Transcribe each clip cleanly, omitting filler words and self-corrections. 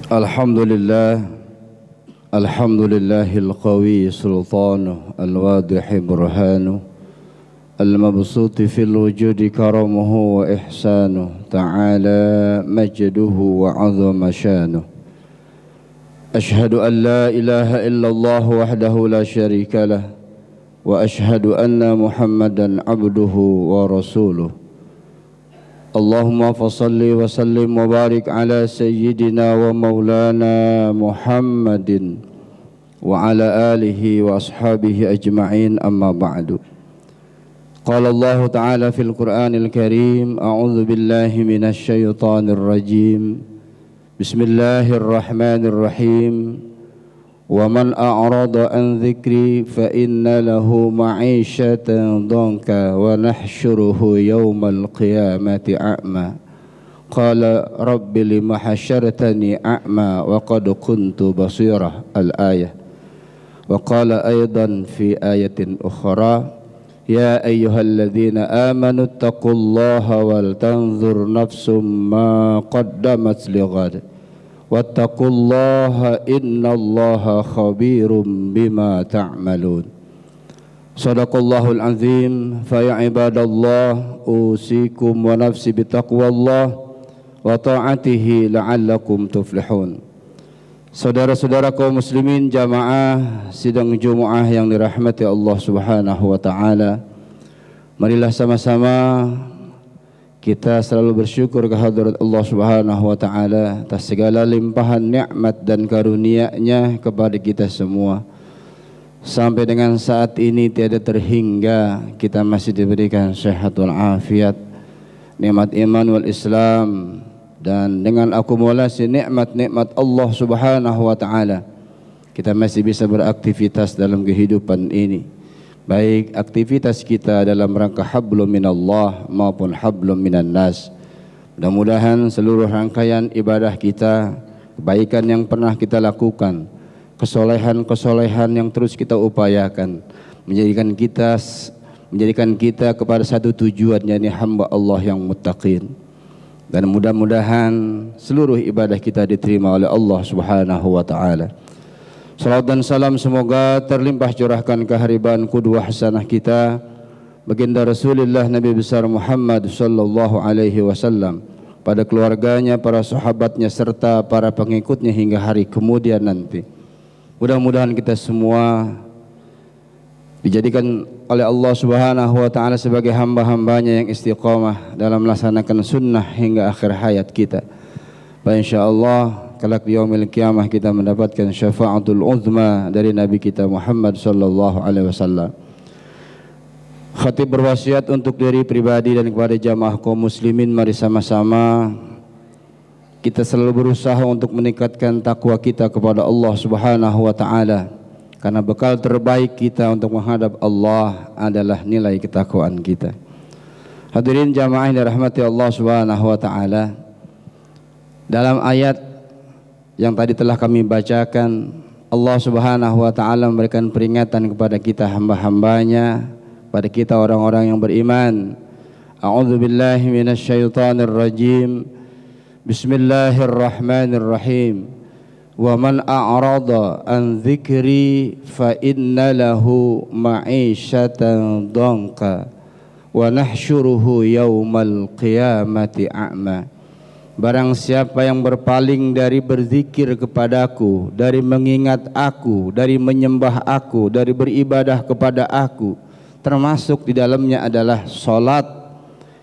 Alhamdulillah, alhamdulillahil qawi sultanuh, al-wadihi burhanuh, al-mabsuti fil wujudi karamuhu wa ihsanuh, ta'ala majduhu wa azama shanuh. Ashhadu an la ilaha illallah wahdahu la syarika lah, wa ashhadu anna Muhammadan abduhu wa rasuluh. Allahumma fasalli wa sallim wa barik ala sayyidina wa maulana Muhammadin wa ala alihi wa ashabihi ajma'in, amma ba'du. Qala Allah ta'ala fil Qur'anil Karim, a'udzu billahi minasy syaithanir rajim. Bismillahirrahmanirrahim. Wa man a'rada an dzikri fa inna lahu ma'isyatan dhanka wa nahsyuruhu yaumal qiyamati a'ma. Qala rabbi lima hasyartani a'ma wa qad kuntu basira. Al-ayah. Wa qala aidan fi ayatin ukhra, ya ayyuhalladzina amanu taqullaha wal tanzur nafsum ma qaddamat lighad wattaqullaha innallaha khabirum bima ta'malun. Sadaqallahul azim. Fa ya ibadallah, usikum wa nafsi bitaqwallah wa ta'atihi la'allakum tuflihun. Saudara-saudara kaum muslimin jamaah sidang Jumat yang dirahmati Allah Subhanahu wa taala, marilah sama-sama kita selalu bersyukur kehadirat Allah Subhanahu wa taala atas segala limpahan nikmat dan karunia-Nya kepada kita semua. Sampai dengan saat ini tiada terhingga kita masih diberikan sehat wal afiat, nikmat iman wal Islam, dan dengan akumulasi nikmat-nikmat Allah Subhanahu wa taala kita masih bisa beraktivitas dalam kehidupan ini, baik aktivitas kita dalam rangka hablum minallah maupun hablum minan nas. Mudah-mudahan seluruh rangkaian ibadah kita, kebaikan yang pernah kita lakukan, kesolehan-kesolehan yang terus kita upayakan, menjadikan kita kepada satu tujuan, yakni hamba Allah yang muttaqin. Dan mudah-mudahan seluruh ibadah kita diterima oleh Allah Subhanahu wa taala. Salawat dan salam semoga terlimpah curahkan kehariban qudwah hasanah kita baginda Rasulullah Nabi besar Muhammad sallallahu alaihi wasallam, pada keluarganya, para sahabatnya serta para pengikutnya hingga hari kemudian nanti. Mudah-mudahan kita semua dijadikan oleh Allah Subhanahu wa taala sebagai hamba-hambanya yang istiqamah dalam melaksanakan sunnah hingga akhir hayat kita. Dan insyaallah kelak di yaumil qiyamah kita mendapatkan syafaatul uzma dari Nabi kita Muhammad sallallahu alaihi wasallam. Khatib berwasiat untuk diri pribadi dan kepada jamaah kaum muslimin, mari sama-sama kita selalu berusaha untuk meningkatkan takwa kita kepada Allah Subhanahu wa taala, karena bekal terbaik kita untuk menghadap Allah adalah nilai ketakwaan kita. Hadirin jamaah yang dirahmati Allah Subhanahu wa taala, dalam ayat yang tadi telah kami bacakan, Allah Subhanahu wa taala memberikan peringatan kepada kita hamba-hambanya, pada kita orang-orang yang beriman. A'udzu billahi minasyaitonir rajim. Bismillahirrahmanirrahim. Wa man a'rada an dzikri fa inna lahu ma'isyatan dhanka wa nahsyuruhu yaumal qiyamati a'ma. Barang siapa yang berpaling dari berzikir kepadaku, dari mengingat aku, dari menyembah aku, dari beribadah kepada aku, termasuk di dalamnya adalah salat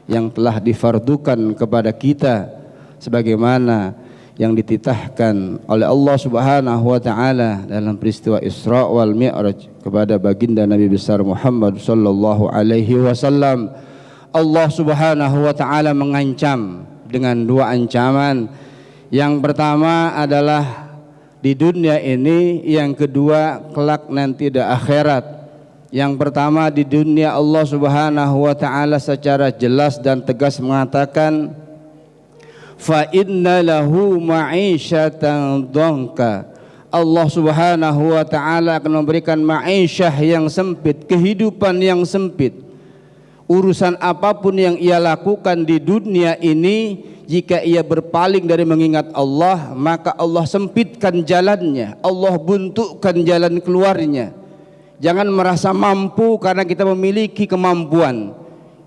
yang telah difardukan kepada kita sebagaimana yang dititahkan oleh Allah Subhanahu wa taala dalam peristiwa Isra wal Mi'raj kepada baginda Nabi besar Muhammad sallallahu alaihi wasallam. Allah Subhanahu wa taala mengancam dengan dua ancaman. Yang pertama adalah di dunia ini, yang kedua kelak nanti di akhirat. Yang pertama di dunia, Allah Subhanahu wa taala secara jelas dan tegas mengatakan fa inna lahu ma'isyatan dhanka. Allah Subhanahu wa taala akan memberikan ma'isyah yang sempit, kehidupan yang sempit. urusan apapun yang ia lakukan di dunia ini, jika ia berpaling dari mengingat Allah, maka Allah sempitkan jalannya, Allah buntukkan jalan keluarnya. Jangan merasa mampu karena kita memiliki kemampuan.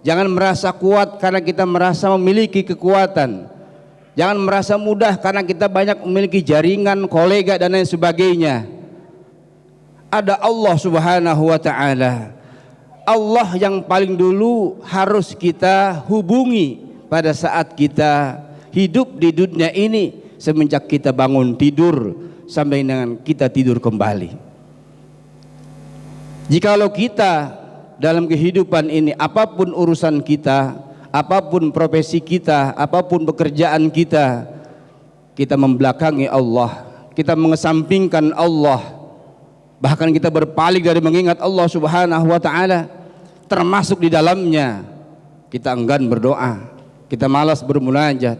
Jangan merasa kuat karena kita merasa memiliki kekuatan. Jangan merasa mudah karena kita banyak memiliki jaringan, kolega dan lain sebagainya. Ada Allah Subhanahu wa ta'ala. Allah yang paling dulu harus kita hubungi pada saat kita hidup di dunia ini, semenjak kita bangun tidur sampai dengan kita tidur kembali. Jikalau kita dalam kehidupan ini, apapun urusan kita, apapun profesi kita, apapun pekerjaan kita, kita membelakangi Allah, kita mengesampingkan Allah, bahkan kita berpaling dari mengingat Allah Subhanahu wa ta'ala, termasuk di dalamnya kita enggan berdoa, kita malas bermunajat,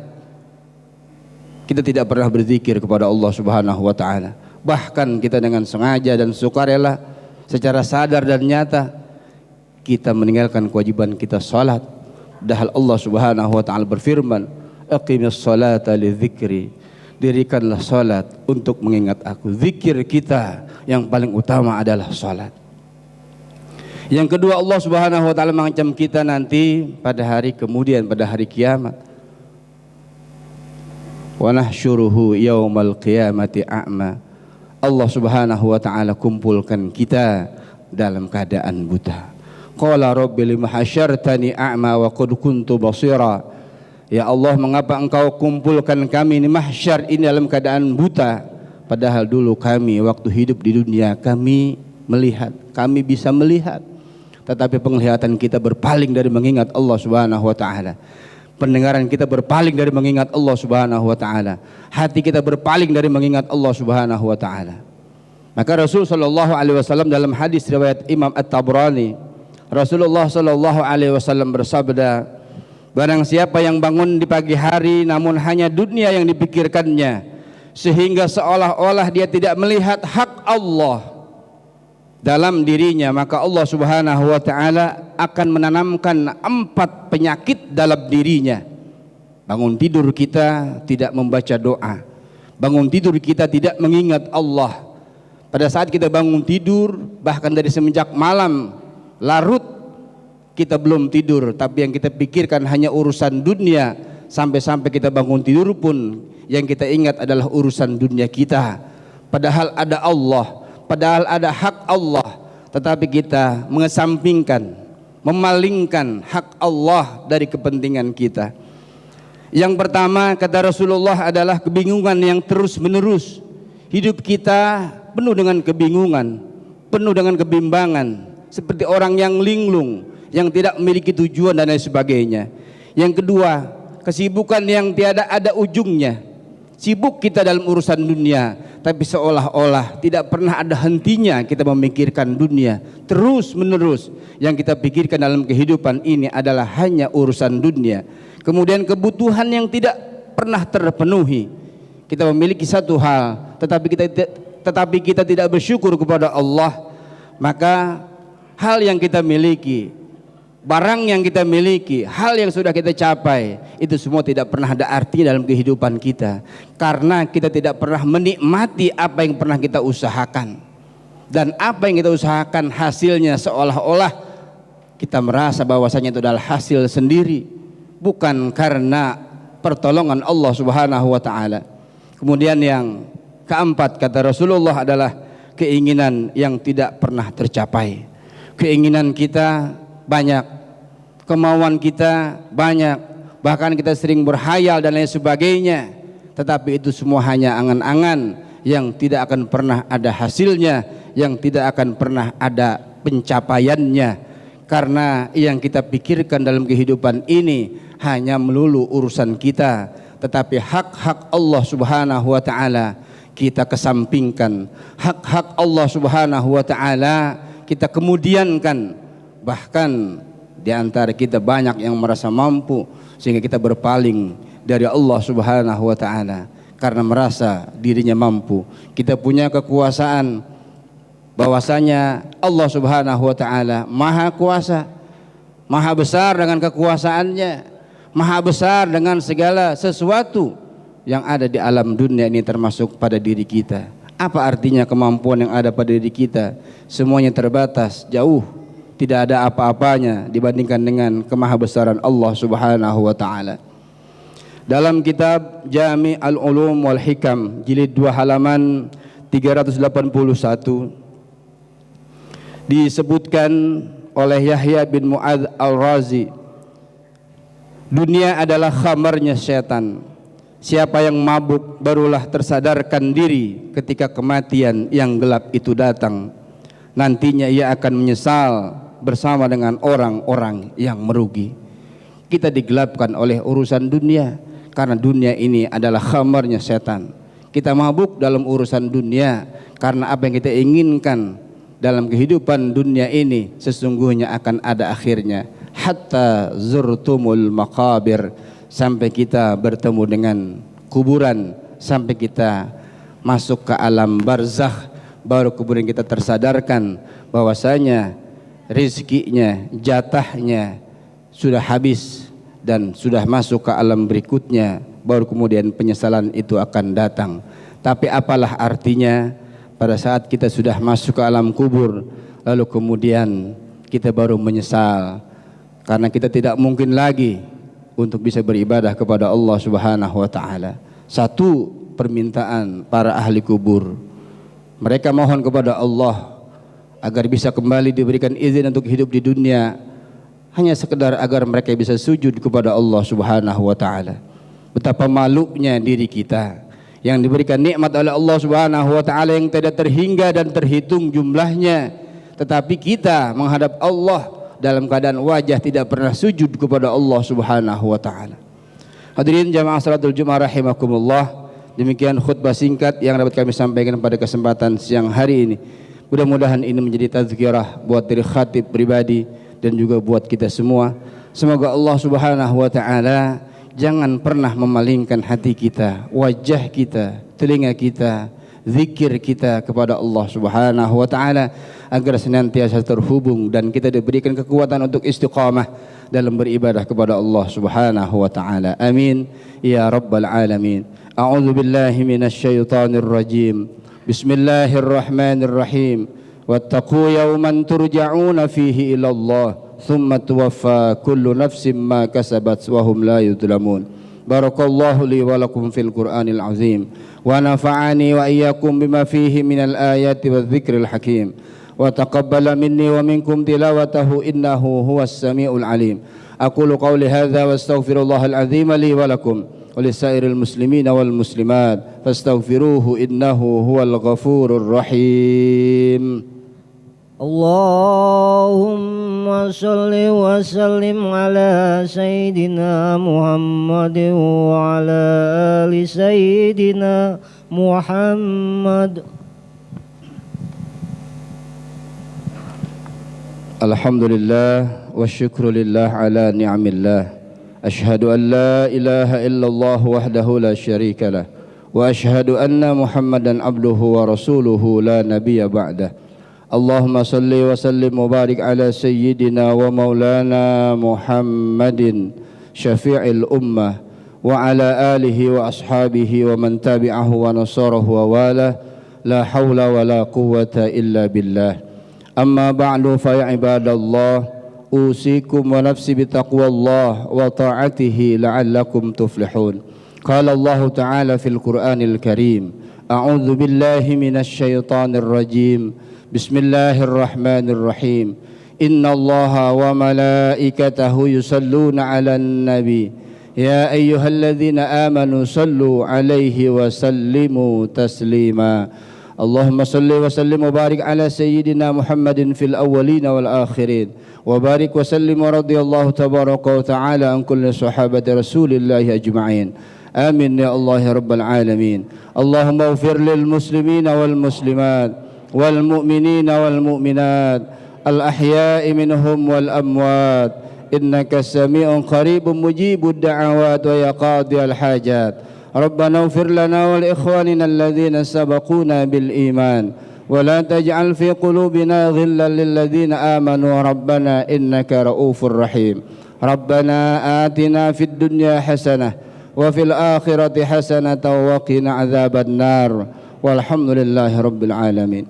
kita tidak pernah berzikir kepada Allah Subhanahu wa ta'ala. Bahkan kita dengan sengaja dan sukarela, secara sadar dan nyata, kita meninggalkan kewajiban kita salat. Padahal Allah Subhanahu wa ta'ala berfirman, aqimis salata li dzikri, dirikanlah salat untuk mengingat aku. Zikir kita yang paling utama adalah salat. Yang kedua, Allah Subhanahu wa ta'ala mengancam kita nanti pada hari kemudian, pada hari kiamat, wa nahsyuruhu yaumal qiyamati a'ma. Allah Subhanahu wa ta'ala kumpulkan kita dalam keadaan buta. Qala rabbi lima hasyartani a'ma wa qad kuntu basira. Ya Allah, mengapa engkau kumpulkan kami di mahsyar ini dalam keadaan buta, padahal dulu kami waktu hidup di dunia kami melihat, kami bisa melihat, tetapi penglihatan kita berpaling dari mengingat Allah Subhanahu wa ta'ala. Pendengaran kita berpaling dari mengingat Allah Subhanahu wa ta'ala. Hati kita berpaling dari mengingat Allah Subhanahu wa ta'ala. Maka Rasul sallallahu alaihi wasallam dalam hadis riwayat Imam At-Tabrani, Rasulullah sallallahu alaihi wasallam bersabda, barang siapa yang bangun di pagi hari namun hanya dunia yang dipikirkannya, sehingga seolah-olah dia tidak melihat hak Allah dalam dirinya, maka Allah Subhanahu wa ta'ala akan menanamkan 4 penyakit dalam dirinya. Bangun tidur kita tidak membaca doa, bangun tidur kita tidak mengingat Allah. Pada saat kita bangun tidur, bahkan dari semenjak malam larut kita belum tidur, tapi yang kita pikirkan hanya urusan dunia. Sampai-sampai kita bangun tidur pun yang kita ingat adalah urusan dunia kita, padahal ada Allah, padahal ada hak Allah, tetapi kita mengesampingkan, memalingkan hak Allah dari kepentingan kita. Yang pertama, kata Rasulullah, adalah kebingungan yang terus menerus. Hidup kita penuh dengan kebingungan, penuh dengan kebimbangan, seperti orang yang linglung, yang tidak memiliki tujuan dan lain sebagainya. Yang kedua, kesibukan yang tiada ada ujungnya. Sibuk kita dalam urusan dunia, tapi seolah-olah tidak pernah ada hentinya kita memikirkan dunia. Terus menerus yang kita pikirkan dalam kehidupan ini adalah hanya urusan dunia. Kemudian kebutuhan yang tidak pernah terpenuhi. Kita memiliki satu hal, tetapi kita tidak bersyukur kepada Allah, maka hal yang kita miliki, barang yang kita miliki, hal yang sudah kita capai, itu semua tidak pernah ada arti dalam kehidupan kita, karena kita tidak pernah menikmati apa yang pernah kita usahakan. Dan apa yang kita usahakan hasilnya seolah-olah kita merasa bahwasanya itu adalah hasil sendiri, bukan karena pertolongan Allah Subhanahu wa ta'ala. Kemudian yang keempat, kata Rasulullah, adalah keinginan yang tidak pernah tercapai. Keinginan kita banyak, kemauan kita banyak, bahkan kita sering berhayal dan lain sebagainya, tetapi itu semua hanya angan-angan yang tidak akan pernah ada hasilnya, yang tidak akan pernah ada pencapaiannya, karena yang kita pikirkan dalam kehidupan ini hanya melulu urusan kita, tetapi hak-hak Allah Subhanahu wa ta'ala kita kesampingkan, hak-hak Allah Subhanahu wa ta'ala kita kemudiankan. Bahkan di antara kita banyak yang merasa mampu sehingga kita berpaling dari Allah Subhanahu wa ta'ala karena merasa dirinya mampu. Kita punya kekuasaan, bahwasanya Allah Subhanahu wa ta'ala maha kuasa, maha besar dengan kekuasaannya, maha besar dengan segala sesuatu yang ada di alam dunia ini termasuk pada diri kita. Apa artinya kemampuan yang ada pada diri kita? Semuanya terbatas, jauh, tidak ada apa-apanya dibandingkan dengan kemahabesaran Allah Subhanahu wa taala. Dalam kitab Jami' al-Ulum wal Hikam jilid 2 halaman 381 disebutkan oleh Yahya bin Mu'adz al-Razi, dunia adalah khamarnya setan. Siapa yang mabuk barulah tersadarkan diri ketika kematian yang gelap itu datang. Nantinya ia akan menyesal bersama dengan orang-orang yang merugi. Kita digelapkan oleh urusan dunia karena dunia ini adalah khamarnya setan. Kita mabuk dalam urusan dunia karena apa yang kita inginkan dalam kehidupan dunia ini sesungguhnya akan ada akhirnya. Hatta zurtumul maqabir, sampai kita bertemu dengan kuburan, sampai kita masuk ke alam barzakh, baru kemudian kita tersadarkan bahwasanya rizkinya, jatahnya sudah habis dan sudah masuk ke alam berikutnya, baru kemudian penyesalan itu akan datang. Tapi apalah artinya pada saat kita sudah masuk ke alam kubur, lalu kemudian kita baru menyesal karena kita tidak mungkin lagi untuk bisa beribadah kepada Allah Subhanahu wa taala. Satu permintaan para ahli kubur, mereka mohon kepada Allah agar bisa kembali diberikan izin untuk hidup di dunia, hanya sekedar agar mereka bisa sujud kepada Allah Subhanahu wa taala. Betapa malunya diri kita yang diberikan nikmat oleh Allah Subhanahu wa taala yang tidak terhingga dan terhitung jumlahnya, tetapi kita menghadap Allah dalam keadaan wajah tidak pernah sujud kepada Allah Subhanahu wa taala. Hadirin jamaah salatul Jumat rahimakumullah, demikian khutbah singkat yang dapat kami sampaikan pada kesempatan siang hari ini. Mudah-mudahan ini menjadi tazkirah buat diri khatib pribadi dan juga buat kita semua. Semoga Allah Subhanahu wa taala jangan pernah memalingkan hati kita, wajah kita, telinga kita, zikir kita kepada Allah Subhanahu wa taala agar senantiasa terhubung dan kita diberikan kekuatan untuk istiqamah dalam beribadah kepada Allah Subhanahu wa taala. Amin ya rabbal alamin. A'udzu billahi minasyaitonir rajim. Bismillahirrahmanirrahim. Wattaqu yawman turja'una fihi ila Allah thumma tuwaffa kullu nafsin ma kasabat wa hum la yudlamun. Barakallahu li wa lakum fil Qur'anil azim wa nafa'ani wa iyyakum bima fihi minal ayati wadh-dhikril hakim wa taqabbala minni wa minkum tilawatahu innahu huwas samiul alim. Aqulu qawli hadza wa astaghfirullahal azim li wa lakum wa lisairil muslimina wal muslimat fastaghfiruhu innahu huwal ghafurur rahim. Allahumma salli wa sallim ala Sayyidina Muhammad wa ala ali Sayyidina Muhammad. Alhamdulillah wa syukrulillah ala ni'amillah. Ashhadu an la ilaha illallah wahdahu la syarika lah wa ashhadu anna Muhammadan abduhu wa rasuluhu la nabiyya ba'dah. Allahumma salli wa sallim wa barik ala sayyidina wa maulana Muhammadin syafi'il ummah wa ala alihi wa ashabihi wa man tabi'ahu wa nasarahu wa wala la hawla wa la quwwata illa billah. Amma ba'du fa ya ibadallah, usikum wa nafsi bitaqwallah wa ta'atihi la'allakum tuflihun. Qala Allah ta'ala fil Qur'anil Karim, a'udzu billahi minasy syaithanir rajim. Bismillahirrahmanirrahim. Innallaha wa malaikatahu yusalluna 'alan nabi. Ya ayyuhalladzina amanu sallu 'alaihi wa sallimu taslima. Allahumma salli wa sallim wa barik ala sayyidina Muhammadin fil awwalin wal akhirin. Wa barik wa sallim wa radiyallahu tabaraka wa ta'ala an kulli sahabati Rasulillahi ajma'in. Amin ya Allah ya rabbal alamin. Allahumma ighfir lil muslimina wal muslimat والمؤمنين والمؤمنات الأحياء منهم والأموات إنك سميع قريب مجيب الدعوات ويا قاضي الحاجات. ربنا اغفر لنا ولإخواننا الذين سبقونا بالإيمان ولا تجعل في قلوبنا غلا للذين آمنوا ربنا إنك رؤوف رحيم ربنا آتنا في الدنيا حسنة وفي الآخرة حسنة وقنا عذاب النار والحمد لله رب العالمين.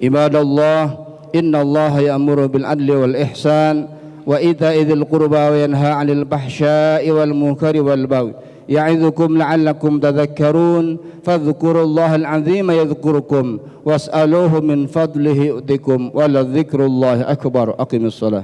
عباد الله إن الله يأمر بالعدل والإحسان وإيتاء ذي القربى وينهى عن الفحشاء والمنكر والبغي يعظكم لعلكم تذكرون فاذكروا الله العظيم يذكركم واسألوه من فضله يؤتكم ولذكر الله أكبر. أقم الصلاة.